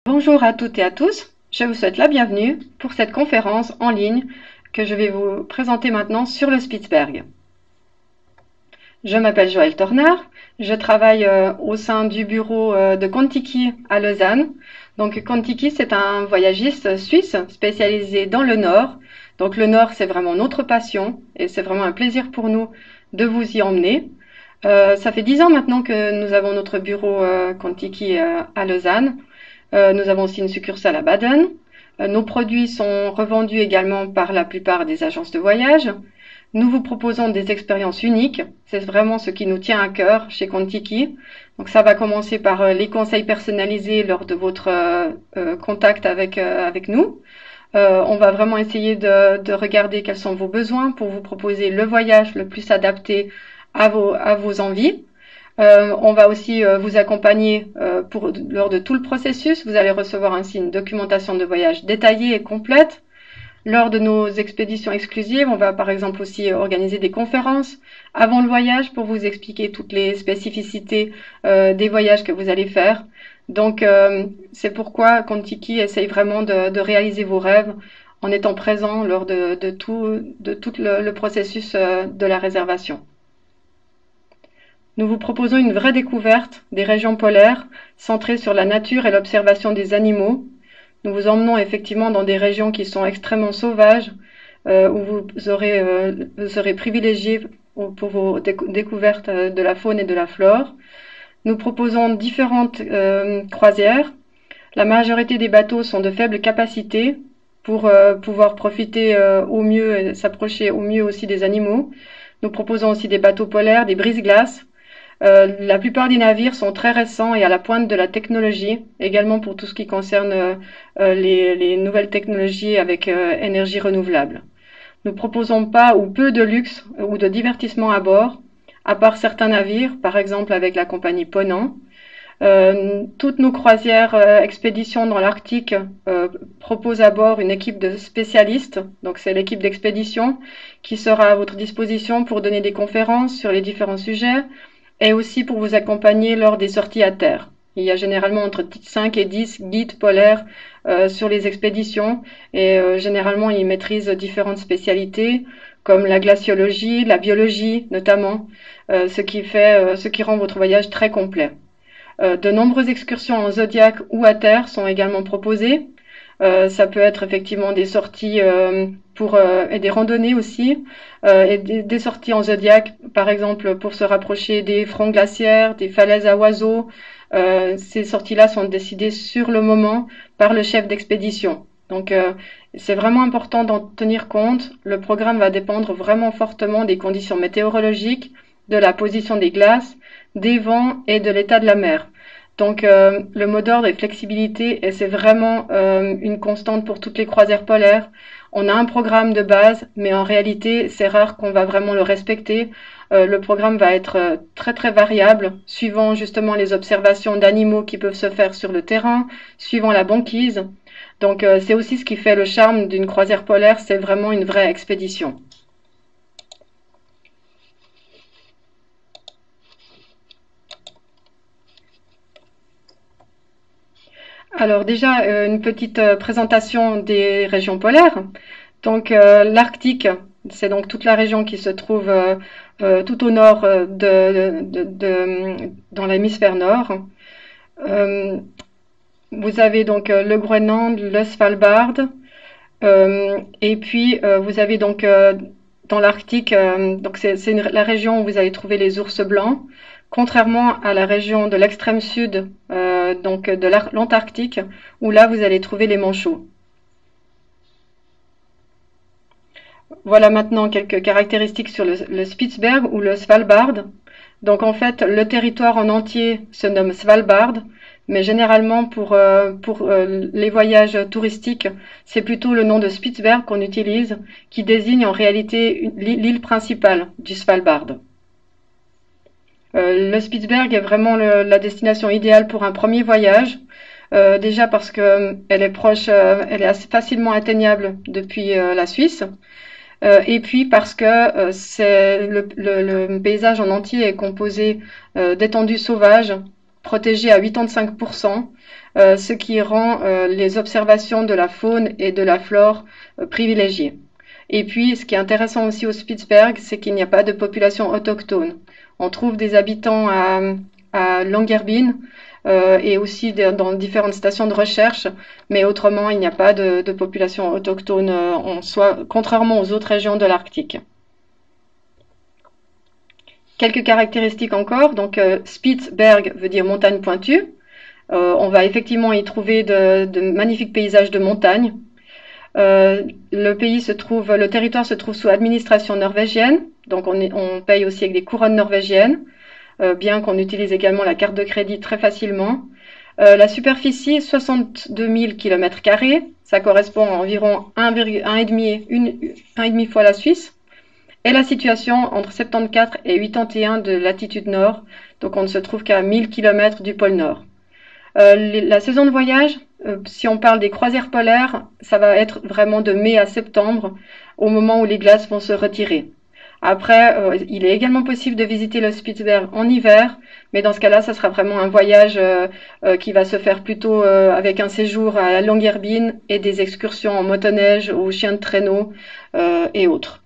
Bonjour à toutes et à tous, je vous souhaite la bienvenue pour cette conférence en ligne que je vais vous présenter maintenant sur le Spitzberg. Je m'appelle Joëlle Tornard, je travaille au sein du bureau de Contiki à Lausanne. Donc Contiki, c'est un voyagiste suisse spécialisé dans le Nord. Donc le Nord, c'est vraiment notre passion et c'est vraiment un plaisir pour nous de vous y emmener. Ça fait 10 ans maintenant que nous avons notre bureau Contiki à Lausanne. Nous avons aussi une succursale à Baden. Nos produits sont revendus également par la plupart des agences de voyage. Nous vous proposons des expériences uniques. C'est vraiment ce qui nous tient à cœur chez Contiki. Donc ça va commencer par les conseils personnalisés lors de votre contact avec nous. On va vraiment essayer de regarder quels sont vos besoins pour vous proposer le voyage le plus adapté à vos envies. On va aussi vous accompagner lors de tout le processus. Vous allez recevoir ainsi une documentation de voyage détaillée et complète. Lors de nos expéditions exclusives, on va par exemple aussi organiser des conférences avant le voyage pour vous expliquer toutes les spécificités des voyages que vous allez faire. Donc c'est pourquoi Contiki essaye vraiment de réaliser vos rêves en étant présent lors de tout le processus de la réservation. Nous vous proposons une vraie découverte des régions polaires, centrée sur la nature et l'observation des animaux. Nous vous emmenons effectivement dans des régions qui sont extrêmement sauvages, où vous serez privilégiés pour vos découvertes de la faune et de la flore. Nous proposons différentes croisières. La majorité des bateaux sont de faible capacité pour pouvoir profiter au mieux et s'approcher au mieux aussi des animaux. Nous proposons aussi des bateaux polaires, des brise-glaces. La plupart des navires sont très récents et à la pointe de la technologie, également pour tout ce qui concerne les nouvelles technologies avec énergie renouvelable. Nous proposons pas ou peu de luxe ou de divertissement à bord, à part certains navires, par exemple avec la compagnie Ponant. Toutes nos croisières expéditions dans l'Arctique proposent à bord une équipe de spécialistes, donc c'est l'équipe d'expédition qui sera à votre disposition pour donner des conférences sur les différents sujets, et aussi pour vous accompagner lors des sorties à terre. Il y a généralement entre 5 et 10 guides polaires sur les expéditions et généralement ils maîtrisent différentes spécialités comme la glaciologie, la biologie notamment, ce qui rend votre voyage très complet. De nombreuses excursions en zodiac ou à terre sont également proposées. Ça peut être effectivement des sorties et des randonnées aussi, et des sorties en zodiac, par exemple pour se rapprocher des fronts glaciaires, des falaises à oiseaux. Ces sorties-là sont décidées sur le moment par le chef d'expédition. Donc c'est vraiment important d'en tenir compte. Le programme va dépendre vraiment fortement des conditions météorologiques, de la position des glaces, des vents et de l'état de la mer. Donc le mot d'ordre est flexibilité et c'est vraiment une constante pour toutes les croisières polaires. On a un programme de base, mais en réalité, c'est rare qu'on va vraiment le respecter. Le programme va être très très variable, suivant justement les observations d'animaux qui peuvent se faire sur le terrain, suivant la banquise. Donc c'est aussi ce qui fait le charme d'une croisière polaire, c'est vraiment une vraie expédition. Alors déjà, une petite présentation des régions polaires. Donc l'Arctique, c'est donc toute la région qui se trouve tout au nord dans l'hémisphère nord. Euh, Vous avez donc le Groenland, le Svalbard, et puis vous avez donc dans l'Arctique, donc c'est la région où vous allez trouver les ours blancs, contrairement à la région de l'extrême sud, donc de l'Antarctique, où là vous allez trouver les manchots. Voilà maintenant quelques caractéristiques sur le Spitzberg ou le Svalbard. Donc en fait, le territoire en entier se nomme Svalbard, mais généralement pour les voyages touristiques, c'est plutôt le nom de Spitzberg qu'on utilise, qui désigne en réalité l'île principale du Svalbard. Le Spitzberg est vraiment la destination idéale pour un premier voyage. Déjà parce que elle est proche, elle est assez facilement atteignable depuis la Suisse. Et puis parce que c'est le paysage en entier est composé d'étendues sauvages protégé à 85%, ce qui rend les observations de la faune et de la flore privilégiées. Et puis, ce qui est intéressant aussi au Spitzberg, c'est qu'il n'y a pas de population autochtone. On trouve des habitants à Longyearbyen et aussi dans différentes stations de recherche, mais autrement, il n'y a pas de population autochtone en soi, contrairement aux autres régions de l'Arctique. Quelques caractéristiques encore. Donc, Spitzberg veut dire montagne pointue. On va effectivement y trouver de magnifiques paysages de montagne. Le territoire se trouve sous administration norvégienne, donc on paye aussi avec des couronnes norvégiennes, bien qu'on utilise également la carte de crédit très facilement. La superficie, 62 000 km², ça correspond à environ 1,5 fois la Suisse. Et la situation entre 74 et 81 de latitude nord, donc on ne se trouve qu'à 1000 km du pôle Nord. La saison de voyage, si on parle des croisières polaires, ça va être vraiment de mai à septembre, au moment où les glaces vont se retirer. Après, il est également possible de visiter le Spitzberg en hiver, mais dans ce cas-là, ça sera vraiment un voyage qui va se faire plutôt avec un séjour à Longyearbyen et des excursions en motoneige, aux chiens de traîneau et autres.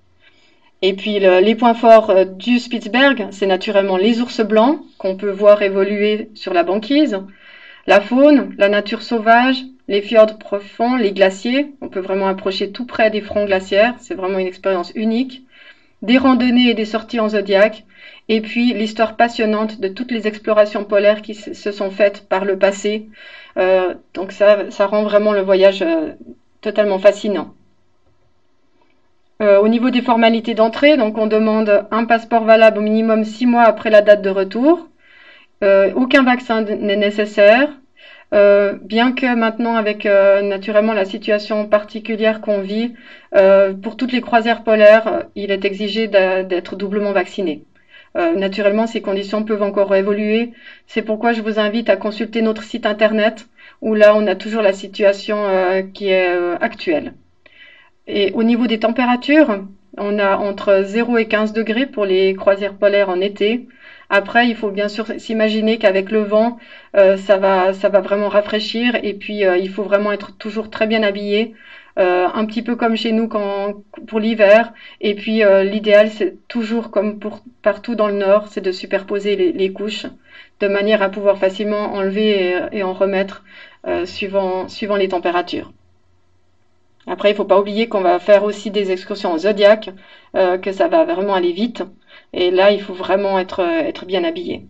Et puis les points forts du Spitzberg, c'est naturellement les ours blancs qu'on peut voir évoluer sur la banquise, la faune, la nature sauvage, les fjords profonds, les glaciers. On peut vraiment approcher tout près des fronts glaciaires. C'est vraiment une expérience unique. Des randonnées et des sorties en zodiac. Et puis l'histoire passionnante de toutes les explorations polaires qui se sont faites par le passé. Donc ça rend vraiment le voyage totalement fascinant. Au niveau des formalités d'entrée, donc on demande un passeport valable au minimum 6 mois après la date de retour. Aucun vaccin n'est nécessaire, bien que maintenant avec naturellement la situation particulière qu'on vit, pour toutes les croisières polaires, il est exigé d'être doublement vacciné. Naturellement, ces conditions peuvent encore évoluer. C'est pourquoi je vous invite à consulter notre site internet, où là on a toujours la situation qui est actuelle. Et au niveau des températures, on a entre 0 et 15 degrés pour les croisières polaires en été. Après, il faut bien sûr s'imaginer qu'avec le vent, ça va vraiment rafraîchir. Et puis, il faut vraiment être toujours très bien habillé, un petit peu comme chez nous pour l'hiver. Et puis, l'idéal, c'est toujours comme partout dans le nord, c'est de superposer les couches de manière à pouvoir facilement enlever et en remettre suivant les températures. Après, il ne faut pas oublier qu'on va faire aussi des excursions en zodiac, que ça va vraiment aller vite. Et là, il faut vraiment être bien habillé.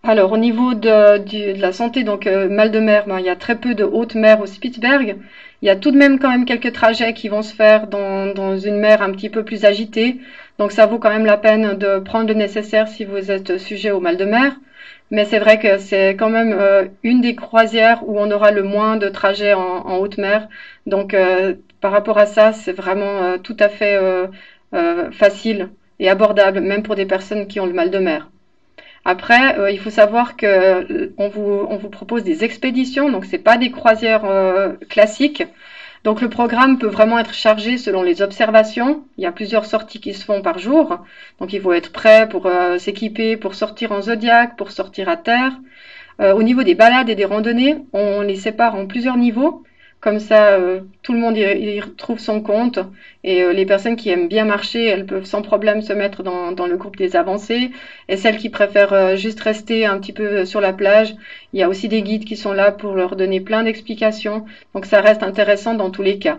Alors, au niveau de la santé, donc mal de mer, il y a très peu de haute mer au Spitzberg. Il y a tout de même quand même quelques trajets qui vont se faire dans une mer un petit peu plus agitée. Donc, ça vaut quand même la peine de prendre le nécessaire si vous êtes sujet au mal de mer. Mais c'est vrai que c'est quand même une des croisières où on aura le moins de trajets en haute mer. Donc, par rapport à ça, c'est vraiment tout à fait facile et abordable, même pour des personnes qui ont le mal de mer. Après, il faut savoir que on vous propose des expéditions, donc c'est pas des croisières classiques. Donc le programme peut vraiment être chargé selon les observations. Il y a plusieurs sorties qui se font par jour. Donc il faut être prêt pour s'équiper, pour sortir en zodiac, pour sortir à terre. Au niveau des balades et des randonnées, on les sépare en plusieurs niveaux. Comme ça, tout le monde y retrouve son compte. Et les personnes qui aiment bien marcher, elles peuvent sans problème se mettre dans le groupe des avancées. Et celles qui préfèrent juste rester un petit peu sur la plage, il y a aussi des guides qui sont là pour leur donner plein d'explications. Donc ça reste intéressant dans tous les cas.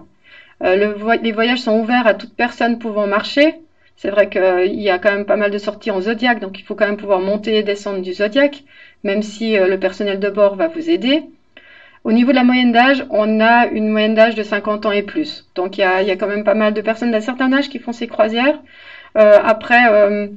Les voyages sont ouverts à toute personne pouvant marcher. C'est vrai qu'il y a quand même pas mal de sorties en zodiac, donc il faut quand même pouvoir monter et descendre du zodiac, même si le personnel de bord va vous aider. Au niveau de la moyenne d'âge, on a une moyenne d'âge de 50 ans et plus. Donc il y a quand même pas mal de personnes d'un certain âge qui font ces croisières. Après,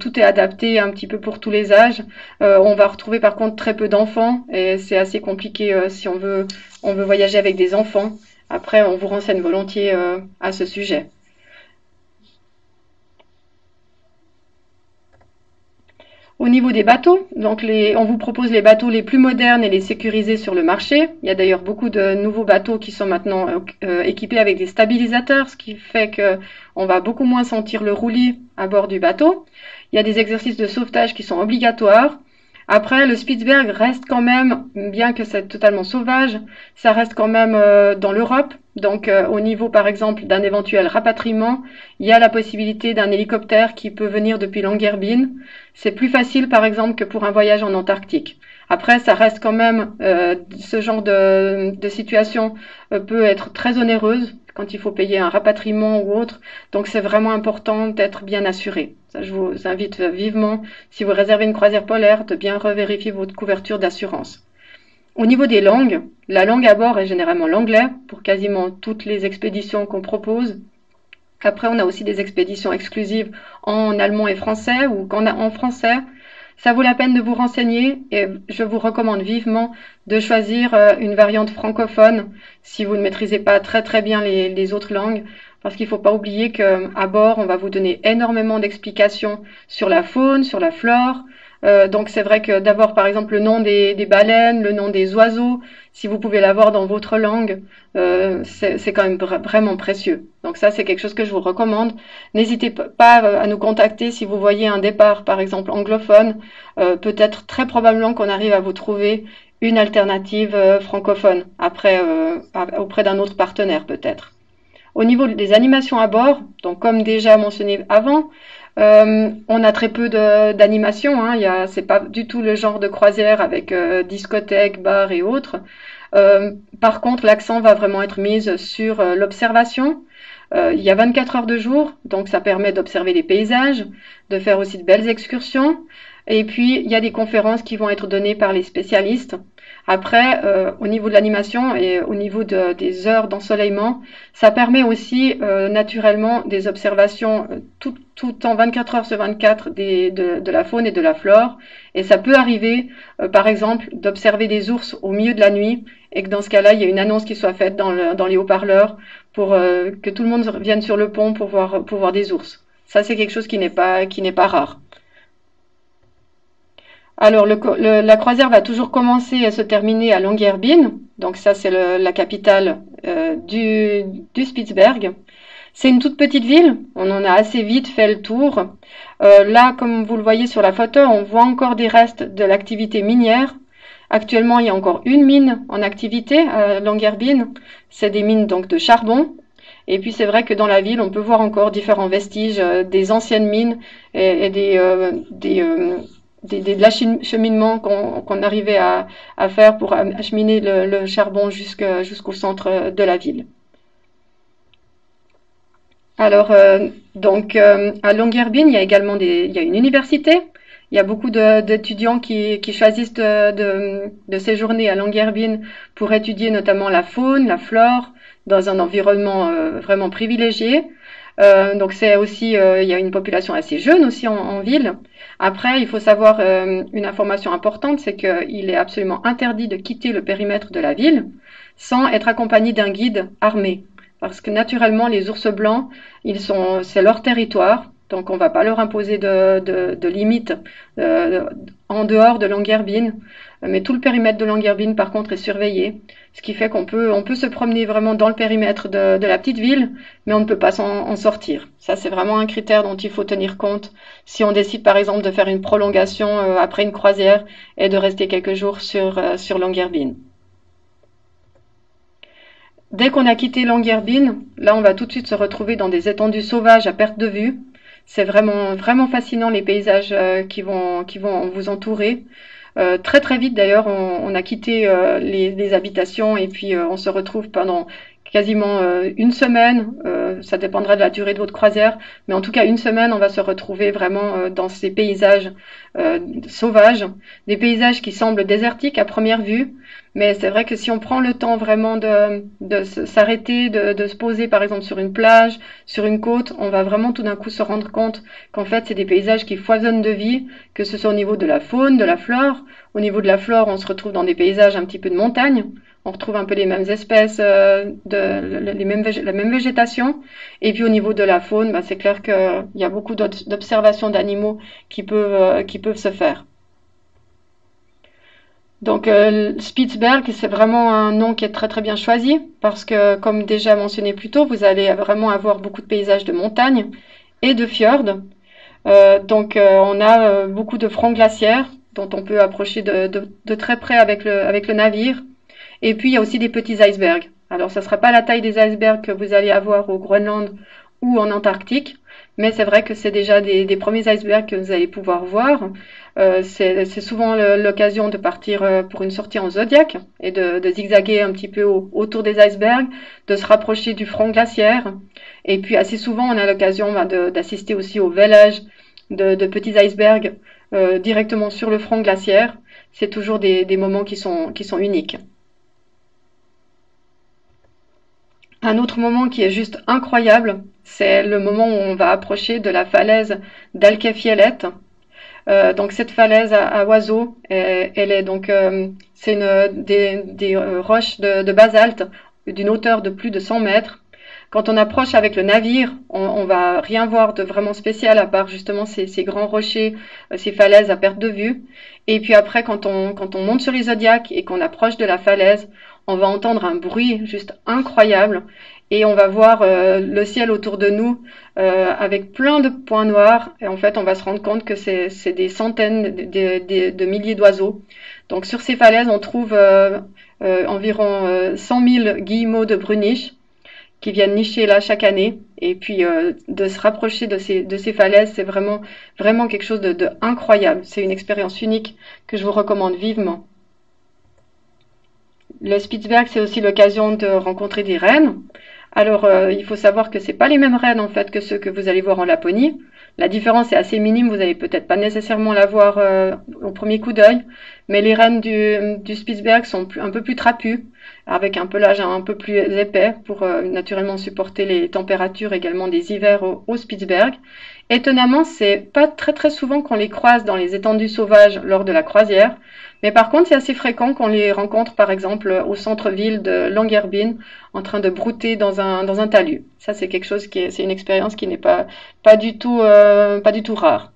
tout est adapté un petit peu pour tous les âges. On va retrouver par contre très peu d'enfants et c'est assez compliqué si on veut voyager avec des enfants. Après, on vous renseigne volontiers à ce sujet. Au niveau des bateaux, donc on vous propose les bateaux les plus modernes et les sécurisés sur le marché. Il y a d'ailleurs beaucoup de nouveaux bateaux qui sont maintenant équipés avec des stabilisateurs, ce qui fait que on va beaucoup moins sentir le roulis à bord du bateau. Il y a des exercices de sauvetage qui sont obligatoires. Après, le Spitzberg reste quand même, bien que c'est totalement sauvage, ça reste quand même dans l'Europe. Donc, au niveau, par exemple, d'un éventuel rapatriement, il y a la possibilité d'un hélicoptère qui peut venir depuis Longyearbyen. C'est plus facile, par exemple, que pour un voyage en Antarctique. Après, ça reste quand même, ce genre de situation peut être très onéreuse quand il faut payer un rapatriement ou autre. Donc, c'est vraiment important d'être bien assuré. Ça, je vous invite vivement, si vous réservez une croisière polaire, de bien revérifier votre couverture d'assurance. Au niveau des langues, la langue à bord est généralement l'anglais pour quasiment toutes les expéditions qu'on propose. Après, on a aussi des expéditions exclusives en allemand et français ou en français. Ça vaut la peine de vous renseigner et je vous recommande vivement de choisir une variante francophone si vous ne maîtrisez pas très très bien les autres langues, parce qu'il ne faut pas oublier qu'à bord, on va vous donner énormément d'explications sur la faune, sur la flore. Donc c'est vrai que d'avoir par exemple le nom des baleines, le nom des oiseaux, si vous pouvez l'avoir dans votre langue, c'est quand même vraiment précieux. Donc ça, c'est quelque chose que je vous recommande. N'hésitez pas à nous contacter si vous voyez un départ, par exemple anglophone. Peut-être très probablement qu'on arrive à vous trouver une alternative francophone après auprès d'un autre partenaire peut-être. Au niveau des animations à bord, donc comme déjà mentionné avant, on a très peu d'animation. Hein. C'est pas du tout le genre de croisière avec discothèque, bar et autres. Par contre, l'accent va vraiment être mis sur l'observation. Il y a 24 heures de jour, donc ça permet d'observer les paysages, de faire aussi de belles excursions. Et puis, il y a des conférences qui vont être données par les spécialistes. Après, au niveau de l'animation et au niveau des heures d'ensoleillement, ça permet aussi naturellement des observations tout en 24 heures sur 24 de la faune et de la flore. Et ça peut arriver, par exemple, d'observer des ours au milieu de la nuit et que dans ce cas-là, il y a une annonce qui soit faite dans les haut-parleurs pour que tout le monde vienne sur le pont pour voir des ours. Ça, c'est quelque chose qui n'est pas rare. Alors, la croisière va toujours commencer et se terminer à Longyearbyen. Donc ça, c'est la capitale du Spitzberg. C'est une toute petite ville. On en a assez vite fait le tour. Là, comme vous le voyez sur la photo, on voit encore des restes de l'activité minière. Actuellement, il y a encore une mine en activité à Longyearbyen. C'est des mines donc de charbon. Et puis c'est vrai que dans la ville, on peut voir encore différents vestiges des anciennes mines et de l'acheminement qu'on arrivait à faire pour acheminer le charbon jusqu'au centre de la ville. Alors, à Longyearbyen, il y a également il y a une université. Il y a beaucoup d'étudiants qui choisissent de séjourner à Longyearbyen pour étudier notamment la faune, la flore, dans un environnement vraiment privilégié. Donc c'est aussi, il y a une population assez jeune aussi en ville. Après, il faut savoir une information importante, c'est qu'il est absolument interdit de quitter le périmètre de la ville sans être accompagné d'un guide armé. Parce que naturellement, les ours blancs, c'est leur territoire, donc on ne va pas leur imposer de limites en dehors de Longyearbyen. Mais tout le périmètre de Longyearbyen, par contre, est surveillé, ce qui fait on peut se promener vraiment dans le périmètre de la petite ville, mais on ne peut pas en sortir. Ça, c'est vraiment un critère dont il faut tenir compte si on décide, par exemple, de faire une prolongation après une croisière et de rester quelques jours sur Longyearbyen. Dès qu'on a quitté Longyearbyen, là, on va tout de suite se retrouver dans des étendues sauvages à perte de vue. C'est vraiment, vraiment fascinant les paysages qui vont vous entourer. Très très vite d'ailleurs, on a quitté les habitations et puis on se retrouve pendant quasiment une semaine. Ça dépendra de la durée de votre croisière, mais en tout cas une semaine, on va se retrouver vraiment dans ces paysages sauvages, des paysages qui semblent désertiques à première vue. Mais c'est vrai que si on prend le temps vraiment de s'arrêter, de se poser par exemple sur une plage, sur une côte, on va vraiment tout d'un coup se rendre compte qu'en fait c'est des paysages qui foisonnent de vie, que ce soit au niveau de la faune, de la flore. Au niveau de la flore, on se retrouve dans des paysages un petit peu de montagne. On retrouve un peu les mêmes espèces, la même végétation. Et puis au niveau de la faune, c'est clair qu'il y a beaucoup d'observations d'animaux qui peuvent se faire. Donc Spitzberg, c'est vraiment un nom qui est très très bien choisi parce que, comme déjà mentionné plus tôt, vous allez vraiment avoir beaucoup de paysages de montagne et de fjords. On a beaucoup de fronts glaciaires dont on peut approcher de très près avec le navire. Et puis il y a aussi des petits icebergs. Alors ça ne sera pas la taille des icebergs que vous allez avoir au Groenland ou en Antarctique, mais c'est vrai que c'est déjà des premiers icebergs que vous allez pouvoir voir. C'est souvent l'occasion de partir pour une sortie en Zodiac et de zigzaguer un petit peu autour des icebergs, de se rapprocher du front glaciaire. Et puis assez souvent, on a l'occasion d'assister aussi au vélage de petits icebergs directement sur le front glaciaire. C'est toujours des moments qui sont uniques. Un autre moment qui est juste incroyable, c'est le moment où on va approcher de la falaise d'Alkefjellet. Donc cette falaise à oiseaux, elle est donc c'est des roches de basalte d'une hauteur de plus de 100 mètres. Quand on approche avec le navire, on va rien voir de vraiment spécial à part justement ces grands rochers, ces falaises à perte de vue. Et puis après, quand on monte sur les Zodiacs et qu'on approche de la falaise, on va entendre un bruit juste incroyable et on va voir le ciel autour de nous avec plein de points noirs. Et en fait, on va se rendre compte que c'est des centaines de milliers d'oiseaux. Donc sur ces falaises, on trouve environ 100 000 guillemots de bruniche qui viennent nicher là chaque année. Et puis de se rapprocher de ces falaises, c'est vraiment quelque chose de incroyable. C'est une expérience unique que je vous recommande vivement. Le Spitzberg, c'est aussi l'occasion de rencontrer des rennes. Alors, il faut savoir que c'est pas les mêmes rennes en fait que ceux que vous allez voir en Laponie. La différence est assez minime, vous allez peut-être pas nécessairement la voir au premier coup d'œil, mais les rennes du Spitzberg sont un peu plus trapues, avec un pelage un peu plus épais pour naturellement supporter les températures également des hivers au Spitzberg. Étonnamment, c'est pas très souvent qu'on les croise dans les étendues sauvages lors de la croisière, mais par contre, c'est assez fréquent qu'on les rencontre par exemple au centre-ville de Longyearbyen en train de brouter dans un talus. Ça, c'est quelque chose c'est une expérience qui n'est pas du tout rare.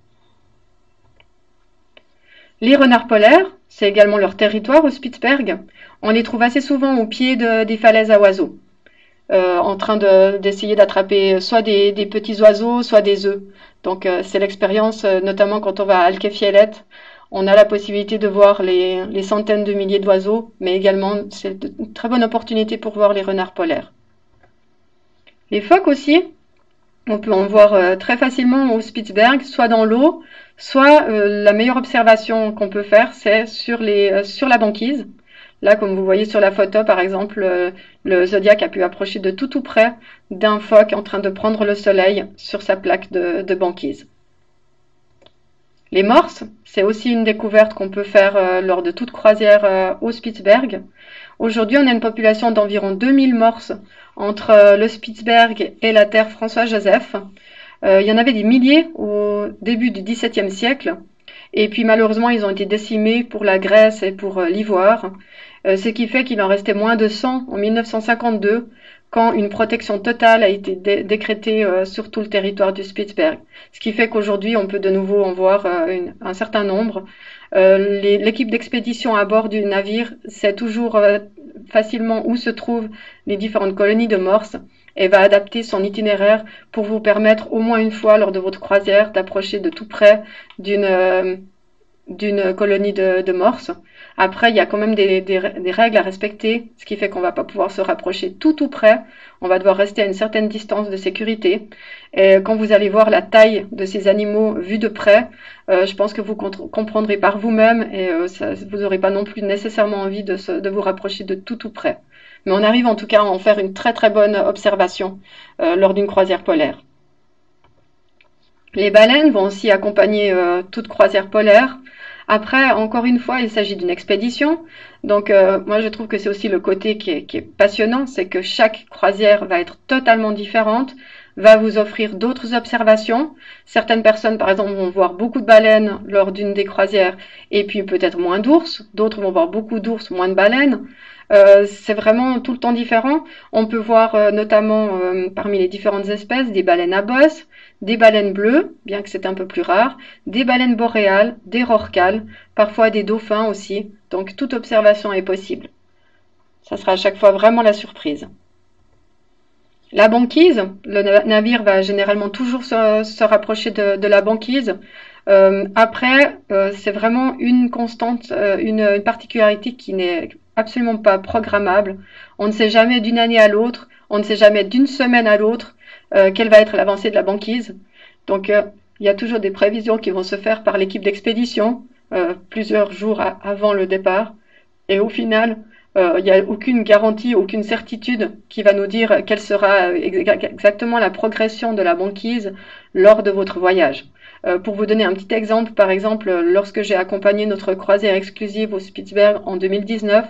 Les renards polaires, c'est également leur territoire au Spitzberg. On les trouve assez souvent au pied des falaises à oiseaux, en train d'essayer d'attraper soit des petits oiseaux, soit des œufs. Donc c'est l'expérience, notamment quand on va à Alkefjellet, on a la possibilité de voir les centaines de milliers d'oiseaux, mais également c'est une très bonne opportunité pour voir les renards polaires. Les phoques aussi, on peut en voir très facilement au Spitzberg, soit dans l'eau, soit la meilleure observation qu'on peut faire, c'est sur la banquise. Là, comme vous voyez sur la photo, par exemple, le Zodiac a pu approcher de tout près d'un phoque en train de prendre le soleil sur sa plaque de banquise. Les morses, c'est aussi une découverte qu'on peut faire lors de toute croisière au Spitzberg. Aujourd'hui, on a une population d'environ 2000 morses entre le Spitzberg et la terre François-Joseph. Il y en avait des milliers au début du XVIIe siècle. Et puis malheureusement, ils ont été décimés pour la graisse et pour l'ivoire, ce qui fait qu'il en restait moins de 100 en 1952, quand une protection totale a été décrétée sur tout le territoire du Spitzberg. Ce qui fait qu'aujourd'hui, on peut de nouveau en voir un certain nombre. L'équipe d'expédition à bord du navire sait toujours facilement où se trouvent les différentes colonies de morses et va adapter son itinéraire pour vous permettre au moins une fois lors de votre croisière d'approcher de tout près d'une colonie de morses. Après, il y a quand même des règles à respecter, ce qui fait qu'on va pas pouvoir se rapprocher tout près. On va devoir rester à une certaine distance de sécurité. Et quand vous allez voir la taille de ces animaux vus de près, je pense que vous comprendrez par vous-même et vous n'aurez pas non plus nécessairement envie de vous rapprocher de tout près. Mais on arrive en tout cas à en faire une très bonne observation lors d'une croisière polaire. Les baleines vont aussi accompagner toute croisière polaire. Après, encore une fois, il s'agit d'une expédition. Donc, moi, je trouve que c'est aussi le côté qui est passionnant, c'est que chaque croisière va être totalement différente, va vous offrir d'autres observations. Certaines personnes, par exemple, vont voir beaucoup de baleines lors d'une des croisières et puis peut-être moins d'ours. D'autres vont voir beaucoup d'ours, moins de baleines. C'est vraiment tout le temps différent. On peut voir notamment parmi les différentes espèces des baleines à bosse, des baleines bleues, bien que c'est un peu plus rare, des baleines boréales, des rorquals, parfois des dauphins aussi. Donc toute observation est possible. Ça sera à chaque fois vraiment la surprise. La banquise, le navire va généralement toujours se rapprocher de la banquise. Après, c'est vraiment une constante, une particularité qui n'est absolument pas programmable. On ne sait jamais d'une année à l'autre, on ne sait jamais d'une semaine à l'autre quelle va être l'avancée de la banquise. Donc, il y a toujours des prévisions qui vont se faire par l'équipe d'expédition plusieurs jours avant le départ. Et au final, il n'y a aucune garantie, aucune certitude qui va nous dire quelle sera exactement la progression de la banquise lors de votre voyage. Pour vous donner un petit exemple, par exemple, lorsque j'ai accompagné notre croisière exclusive au Spitzberg en 2019,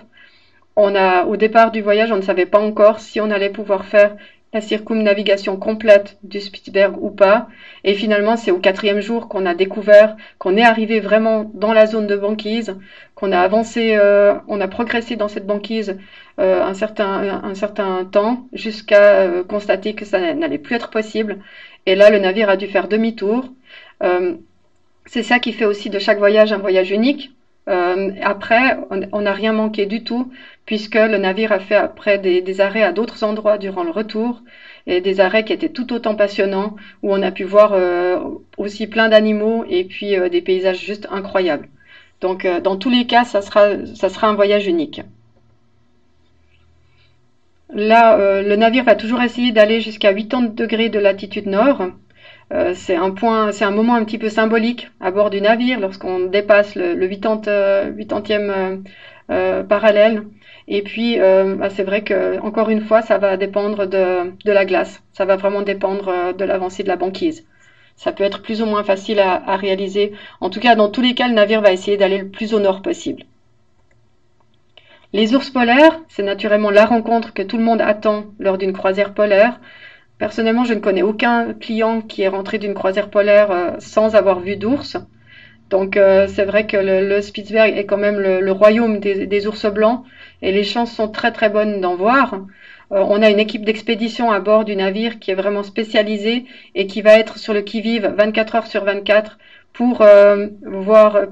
au départ du voyage, on ne savait pas encore si on allait pouvoir faire la circumnavigation complète du Spitzberg ou pas. Et finalement, c'est au 4e jour qu'on a découvert qu'on est arrivé vraiment dans la zone de banquise, qu'on a avancé, on a progressé dans cette banquise un certain temps jusqu'à constater que ça n'allait plus être possible. Et là, le navire a dû faire demi-tour. Euh, c'est ça qui fait aussi de chaque voyage un voyage unique. Après, on n'a rien manqué du tout, puisque le navire a fait après des arrêts à d'autres endroits durant le retour, et des arrêts qui étaient tout autant passionnants, où on a pu voir aussi plein d'animaux et puis des paysages juste incroyables. Donc, dans tous les cas, ça sera un voyage unique. Là, le navire va toujours essayer d'aller jusqu'à 80 degrés de latitude nord. C'est un moment un petit peu symbolique à bord du navire lorsqu'on dépasse le 80e parallèle. Et puis, bah, c'est vrai que encore une fois, ça va dépendre de la glace. Ça va vraiment dépendre de l'avancée de la banquise. Ça peut être plus ou moins facile à réaliser. En tout cas, dans tous les cas, le navire va essayer d'aller le plus au nord possible. Les ours polaires, c'est naturellement la rencontre que tout le monde attend lors d'une croisière polaire. Personnellement, je ne connais aucun client qui est rentré d'une croisière polaire sans avoir vu d'ours. Donc c'est vrai que le Spitzberg est quand même le royaume des ours blancs et les chances sont très très bonnes d'en voir. On a une équipe d'expédition à bord du navire qui est vraiment spécialisée et qui va être sur le qui-vive 24 heures sur 24 pour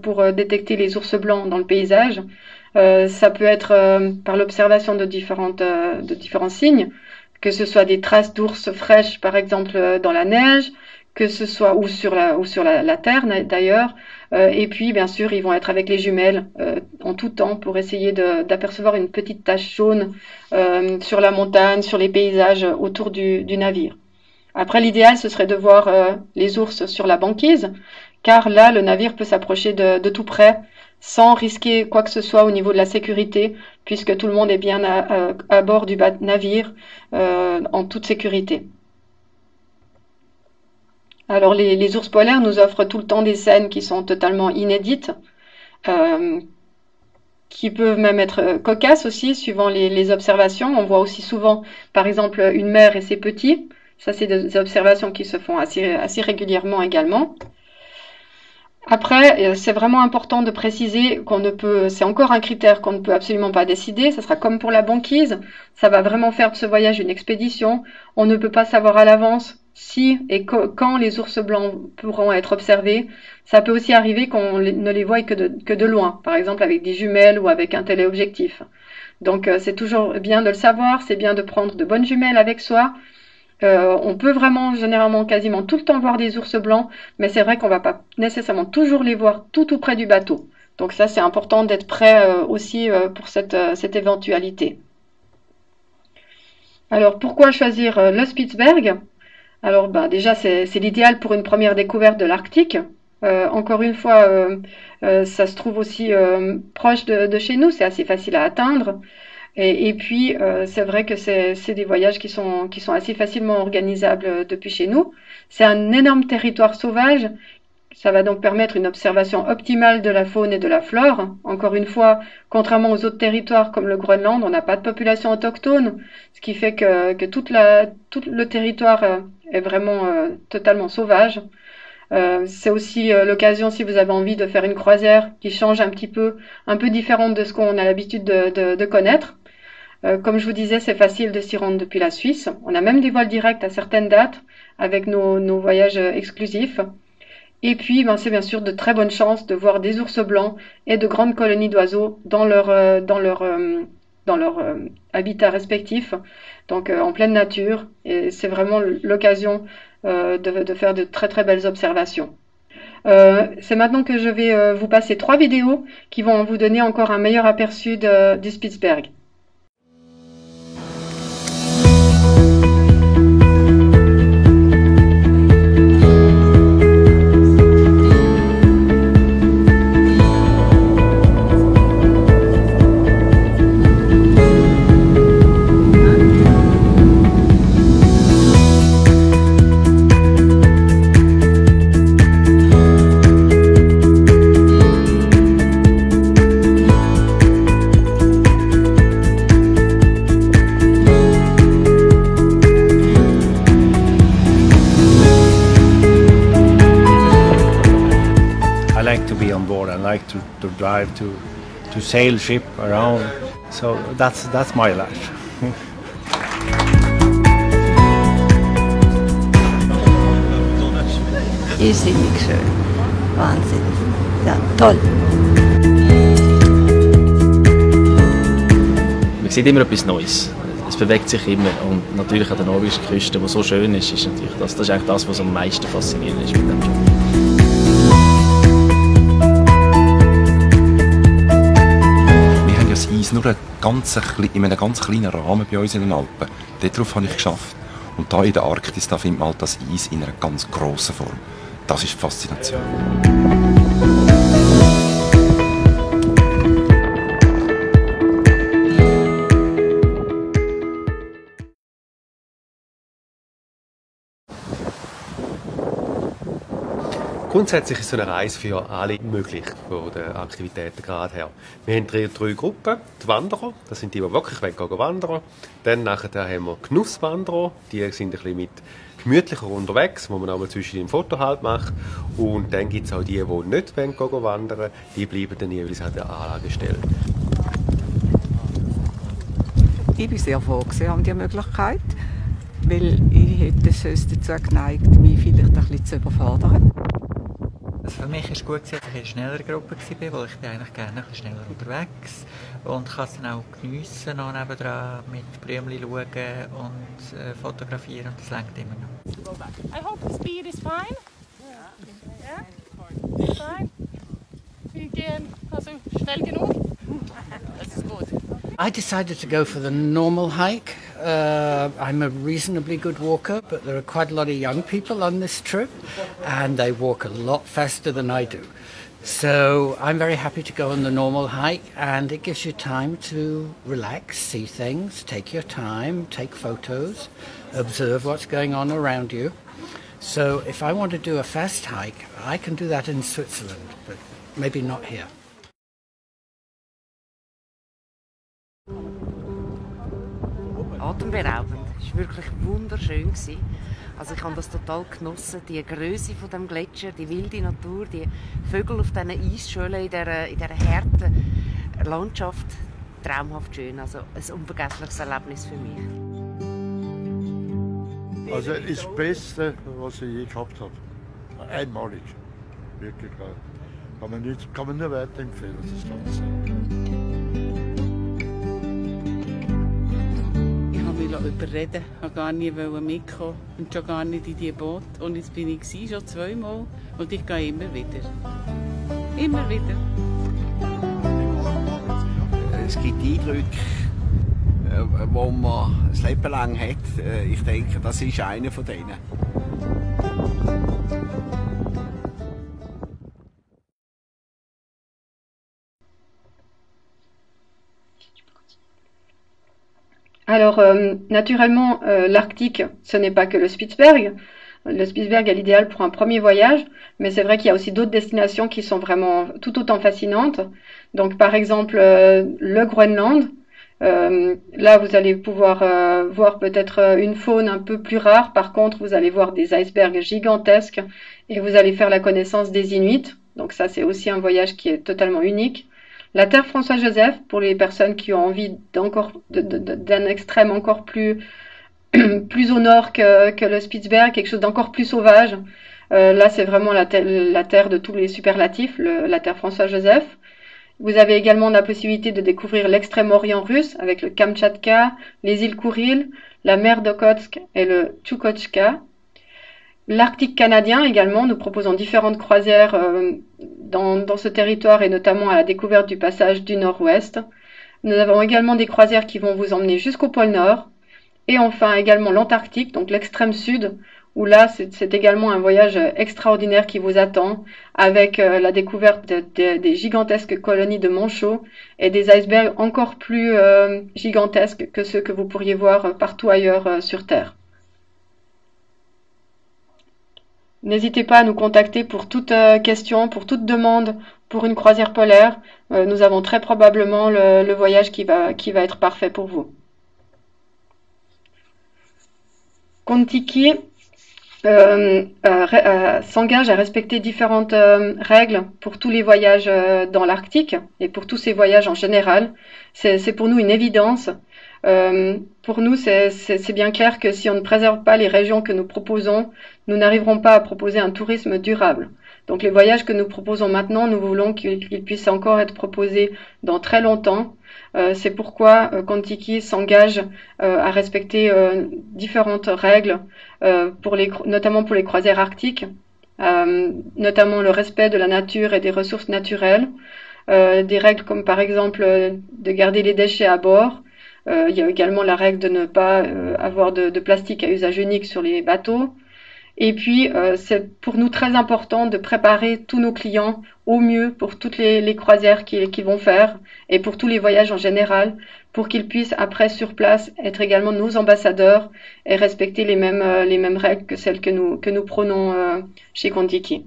pour détecter les ours blancs dans le paysage. Ça peut être par l'observation de différents signes, que ce soit des traces d'ours fraîches, par exemple, dans la neige, que ce soit ou sur la terre d'ailleurs. Et puis, bien sûr, ils vont être avec les jumelles en tout temps pour essayer d'apercevoir une petite tache jaune sur la montagne, sur les paysages autour du navire. Après, l'idéal, ce serait de voir les ours sur la banquise, car là, le navire peut s'approcher de tout près, sans risquer quoi que ce soit au niveau de la sécurité, puisque tout le monde est bien à bord du navire en toute sécurité. Alors, les ours polaires nous offrent tout le temps des scènes qui sont totalement inédites, euh, qui peuvent même être cocasses aussi, suivant les observations. On voit aussi souvent, par exemple, une mère et ses petits. Ça, c'est des observations qui se font assez régulièrement également. Après, c'est vraiment important de préciser qu'on ne peut, c'est encore un critère qu'on ne peut absolument pas décider. Ça sera comme pour la banquise. Ça va vraiment faire de ce voyage une expédition. On ne peut pas savoir à l'avance si et quand les ours blancs pourront être observés. Ça peut aussi arriver qu'on ne les voie que de loin, par exemple avec des jumelles ou avec un téléobjectif. Donc, c'est toujours bien de le savoir. C'est bien de prendre de bonnes jumelles avec soi. On peut vraiment, généralement, quasiment tout le temps voir des ours blancs, mais c'est vrai qu'on va pas nécessairement toujours les voir tout près du bateau. Donc ça, c'est important d'être prêt aussi pour cette éventualité. Alors, pourquoi choisir le Spitzberg? Alors, bah, déjà, c'est l'idéal pour une première découverte de l'Arctique. Encore une fois, ça se trouve aussi proche de chez nous, c'est assez facile à atteindre. Et puis, c'est vrai que c'est des voyages qui sont assez facilement organisables depuis chez nous. C'est un énorme territoire sauvage. Ça va donc permettre une observation optimale de la faune et de la flore. Encore une fois, contrairement aux autres territoires comme le Groenland, on n'a pas de population autochtone, ce qui fait que tout le territoire est vraiment totalement sauvage. C'est aussi l'occasion, si vous avez envie, de faire une croisière qui change un peu différente de ce qu'on a l'habitude de connaître. Comme je vous disais, c'est facile de s'y rendre depuis la Suisse. On a même des vols directs à certaines dates avec nos voyages exclusifs. Et puis, ben, c'est bien sûr de très bonnes chances de voir des ours blancs et de grandes colonies d'oiseaux dans leur habitat respectif, donc en pleine nature. Et c'est vraiment l'occasion de faire de très très belles observations. C'est maintenant que je vais vous passer 3 vidéos qui vont vous donner encore un meilleur aperçu du Spitzberg. I like to be on board. I like to drive, to sail ship around. So that's my life. Irrsinnig schön. Wahnsinn. Ja, toll. Man sieht immer etwas Neues. Es bewegt sich immer. Und natürlich an der norwegischen Küste, die so schön ist, ist natürlich das ist eigentlich das, was am meisten faszinierend ist mit dem Job. Das Eis nur in einem ganz kleinen Rahmen bei uns in den Alpen. Darauf habe ich geschafft. Und da in der Arktis, da findet man halt das Eis in einer ganz grossen Form. Das ist die Faszination. Grundsätzlich ist so eine Reise für alle möglich, von den Aktivitätengrad her. Wir haben drei Gruppen. Die Wanderer, das sind die wirklich wandern. Dann nachher haben wir Genusswanderer, die sind ein bisschen mit gemütlicher unterwegs, wo man auch mal zwischen dem Foto halt macht. Und dann gibt es auch die nicht wandern, die bleiben dann jeweils an der Anlagestelle. Ich bin sehr froh an dieser Möglichkeit, weil ich hätte sonst dazu geneigt, mich vielleicht ein bisschen zu überfordern. Also für mich war es gut, dass ich in einer schnelleren Gruppe war, weil ich bin eigentlich gerne ein bisschen schneller unterwegs und kann es dann auch geniessen, noch nebendran mit Blümchen schauen und fotografieren, und das reicht immer noch. I hope the speed is fine. Yeah? Fine. Wir gehen also schnell genug. Das ist gut. I decided to go for the normal hike. I'm a reasonably good walker, but there are quite a lot of young people on this trip, and they walk a lot faster than I do. So I'm very happy to go on the normal hike, and it gives you time to relax, see things, take your time, take photos, observe what's going on around you. So if I want to do a fast hike, I can do that in Switzerland, but maybe not here. Atemberaubend. Es war wirklich wunderschön. Also ich habe das total genossen, die Größe von dem Gletscher, die wilde Natur, die Vögel auf diesen Eisschollen in dieser harten Landschaft. Traumhaft schön, also ein unvergessliches Erlebnis für mich. Also es ist das Beste, was ich je gehabt habe. Einmalig. Wirklich. Kann man nur weiterempfehlen, das Ganze. Ich wollte überreden, ich wollte gar nie mitkommen und schon gar nicht in dieses Boot. Und jetzt bin ich schon zweimal und ich gehe immer wieder. Immer wieder. Es gibt Eindrücke, die man das Leben lang hat. Ich denke, das ist einer von denen. Alors, naturellement, l'Arctique, ce n'est pas que le Spitzberg. Le Spitzberg est l'idéal pour un premier voyage, mais c'est vrai qu'il y a aussi d'autres destinations qui sont vraiment tout autant fascinantes. Donc, par exemple, le Groenland. Là, vous allez pouvoir voir peut-être une faune un peu plus rare. Par contre, vous allez voir des icebergs gigantesques et vous allez faire la connaissance des Inuits. Donc ça, c'est aussi un voyage qui est totalement unique. La Terre François-Joseph, pour les personnes qui ont envie d'un extrême encore plus au nord que le Spitzberg, quelque chose d'encore plus sauvage. Là, c'est vraiment la terre de tous les superlatifs, la Terre François-Joseph. Vous avez également la possibilité de découvrir l'extrême-orient russe avec le Kamtchatka, les îles Kouril, la mer d'Okhotsk et le Tchoukotchka. l'Arctique canadien également, nous proposons différentes croisières dans ce territoire et notamment à la découverte du passage du Nord-Ouest. Nous avons également des croisières qui vont vous emmener jusqu'au pôle Nord. Et enfin également l'Antarctique, donc l'extrême sud, où là c'est également un voyage extraordinaire qui vous attend, avec la découverte des gigantesques colonies de manchots et des icebergs encore plus gigantesques que ceux que vous pourriez voir partout ailleurs sur Terre. N'hésitez pas à nous contacter pour toute question, pour toute demande pour une croisière polaire. Nous avons très probablement le voyage qui va être parfait pour vous. Kon-Tiki s'engage à respecter différentes règles pour tous les voyages dans l'Arctique et pour tous ces voyages en général. C'est pour nous une évidence. Pour nous, c'est bien clair que si on ne préserve pas les régions que nous proposons, nous n'arriverons pas à proposer un tourisme durable. Donc les voyages que nous proposons maintenant, nous voulons qu'ils puissent encore être proposés dans très longtemps. C'est pourquoi Kon-Tiki s'engage à respecter différentes règles, notamment pour les croisières arctiques, notamment le respect de la nature et des ressources naturelles, des règles comme par exemple de garder les déchets à bord. Il y a également la règle de ne pas avoir de plastique à usage unique sur les bateaux. Et puis, c'est pour nous très important de préparer tous nos clients au mieux pour toutes les croisières qu'ils vont faire et pour tous les voyages en général, pour qu'ils puissent après sur place être également nos ambassadeurs et respecter les mêmes règles que celles que nous prônons chez Kon-Tiki.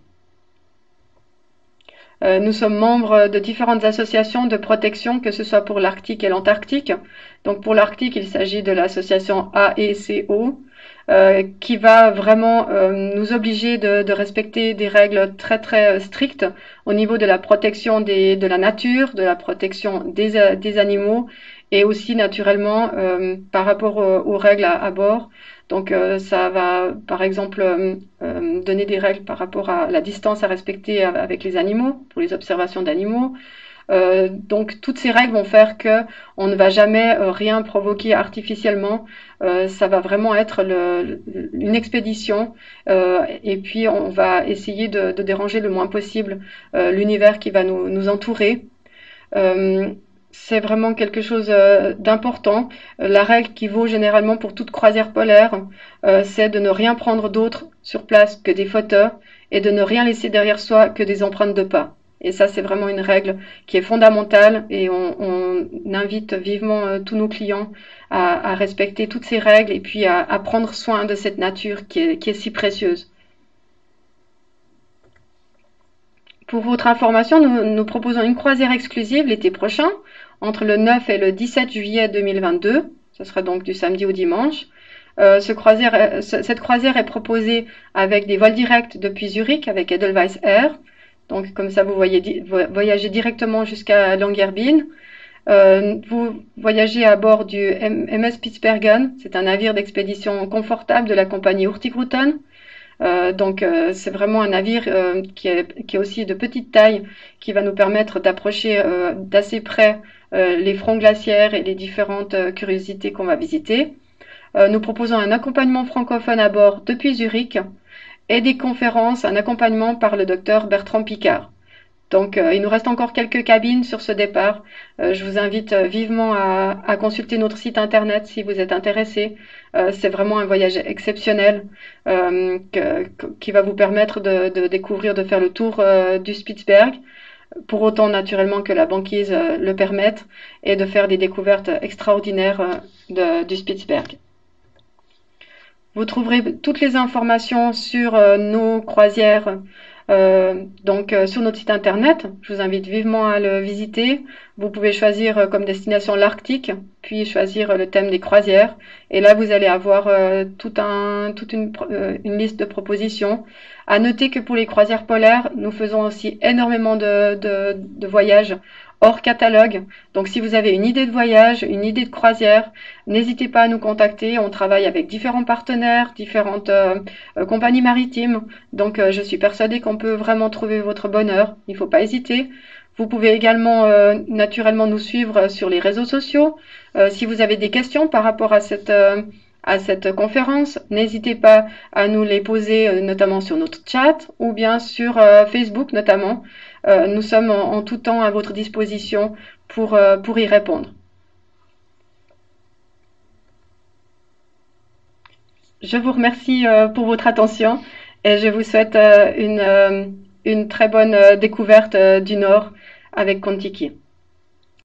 Nous sommes membres de différentes associations de protection, que ce soit pour l'Arctique et l'Antarctique. Donc pour l'Arctique, il s'agit de l'association AECO, qui va vraiment nous obliger de respecter des règles très très strictes au niveau de la protection de la nature, de la protection des animaux et aussi naturellement par rapport aux règles à bord. Donc ça va par exemple donner des règles par rapport à la distance à respecter avec les animaux, pour les observations d'animaux. Donc toutes ces règles vont faire que on ne va jamais rien provoquer artificiellement. Ça va vraiment être une expédition et puis on va essayer de déranger le moins possible l'univers qui va nous entourer. C'est vraiment quelque chose d'important. La règle qui vaut généralement pour toute croisière polaire, c'est de ne rien prendre d'autre sur place que des photos et de ne rien laisser derrière soi que des empreintes de pas. Et ça, c'est vraiment une règle qui est fondamentale et on invite vivement tous nos clients à respecter toutes ces règles et puis à prendre soin de cette nature qui est si précieuse. Pour votre information, nous proposons une croisière exclusive l'été prochain, entre le 9 et le 17 juillet 2022. Ce sera donc du samedi au dimanche. Cette croisière est proposée avec des vols directs depuis Zurich avec Edelweiss Air. Donc comme ça, vous voyagez directement jusqu'à Longyearbyen. Vous voyagez à bord du MS Spitsbergen. C'est un navire d'expédition confortable de la compagnie Hurtigruten. Donc c'est vraiment un navire qui est aussi de petite taille, qui va nous permettre d'approcher d'assez près les fronts glaciaires et les différentes curiosités qu'on va visiter. Nous proposons un accompagnement francophone à bord depuis Zurich et des conférences, un accompagnement par le docteur Bertrand Piccard. Donc il nous reste encore quelques cabines sur ce départ. Je vous invite vivement à consulter notre site internet si vous êtes intéressé. C'est vraiment un voyage exceptionnel qui va vous permettre de découvrir, de faire le tour du Spitzberg, pour autant naturellement que la banquise le permette, et de faire des découvertes extraordinaires du Spitzberg. Vous trouverez toutes les informations sur nos croisières sur notre site internet. Je vous invite vivement à le visiter. Vous pouvez choisir comme destination l'Arctique, puis choisir le thème des croisières. Et là, vous allez avoir toute une liste de propositions. À noter que pour les croisières polaires, nous faisons aussi énormément de voyages hors catalogue. Donc si vous avez une idée de voyage, une idée de croisière, n'hésitez pas à nous contacter. On travaille avec différents partenaires, différentes compagnies maritimes. Donc je suis persuadée qu'on peut vraiment trouver votre bonheur. Il ne faut pas hésiter. Vous pouvez également naturellement nous suivre sur les réseaux sociaux. Si vous avez des questions par rapport à à cette conférence, n'hésitez pas à nous les poser notamment sur notre chat ou bien sur Facebook notamment. Nous sommes en tout temps à votre disposition pour y répondre. Je vous remercie pour votre attention et je vous souhaite une très bonne découverte du Nord avec Kon-Tiki.